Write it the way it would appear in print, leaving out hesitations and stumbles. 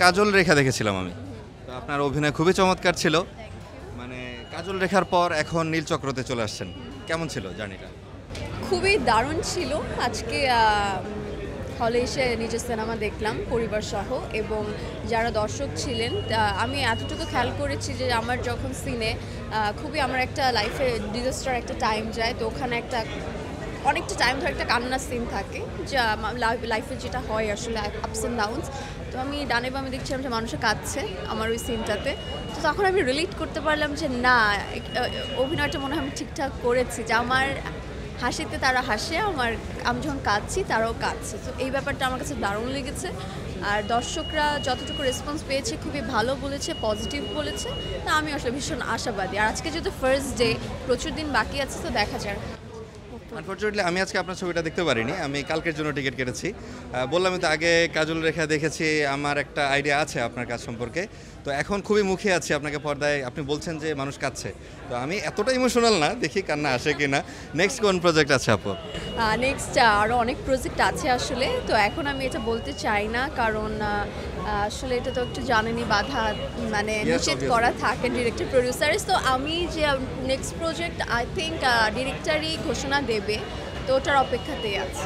কাজল রেখা দেখেছিলাম আমি। তো আপনার অভিনয় খুবই চমৎকার ছিল। মানে কাজল রেখার পর এখন নীলচক্রতে চলে আসছেন। কেমন ছিল জার্নিটা? খুবই দারুণ ছিল। আজকে হলে এসে নিজের সিনেমা দেখলাম পরিবার সহ, এবং যারা দর্শক ছিলেন আমি এতটুকু খেয়াল করেছি যে আমার যখন সিনে খুবই আমার একটা লাইফে ডিজাস্টার একটা টাইম যায়, তো ওখানে অনেকটা টাইম ধরে একটা কান্নার সিন থাকে, যা লাইফে যেটা হয় আসলে আপস অ্যান্ড ডাউনস। তো আমি ডানে বামে দেখছিলাম যে মানুষে কাঁদছে আমার ওই সিনটাতে। তো তখন আমি রিলেট করতে পারলাম যে না, অভিনয়টা মনে হয় আমি ঠিকঠাক করেছি, যে আমার হাসিতে তারা হাসে, আমি যখন কাঁদছি তারাও কাঁদছে। তো এই ব্যাপারটা আমার কাছে দারুণ লেগেছে। আর দর্শকরা যতটুকু রেসপন্স পেয়েছে খুবই ভালো বলেছে, পজিটিভ বলেছে। তা আমি আসলে ভীষণ আশাবাদী। আর আজকে যেহেতু ফার্স্ট ডে, প্রচুর দিন বাকি আছে, তো দেখা যাক। আনফরচুনেটলি আমি আজকে আপনার ছবিটা দেখতে পারিনি, আমি কালকের জন্য টিকিট কেটেছি। বললামই তো আগে কাজল রেখা দেখেছি, আমার একটা আইডিয়া আছে আপনার কাজ সম্পর্কে। তো এখন খুবই মুখে আছি আপনাকে পর্দায়, আপনি বলছেন যে মানুষ কাঁদছে, তো আমি এতটা ইমোশনাল না, দেখি কান্না আসে কি না। নেক্সট কোন প্রজেক্ট আছে আপু? নেক্সট আরও অনেক প্রজেক্ট আছে আসলে, তো এখন আমি এটা বলতে চাই না, কারণ আসলে এটা তো একটু জানেনই বাধা, মানে নিষেধ করা থাকে ডিরেক্টর প্রডিউসার্স। তো আমি যে নেক্সট প্রজেক্ট আই থিঙ্ক ডিরেক্টরই ঘোষণা দেবে, তো ওটার অপেক্ষাতেই আছে।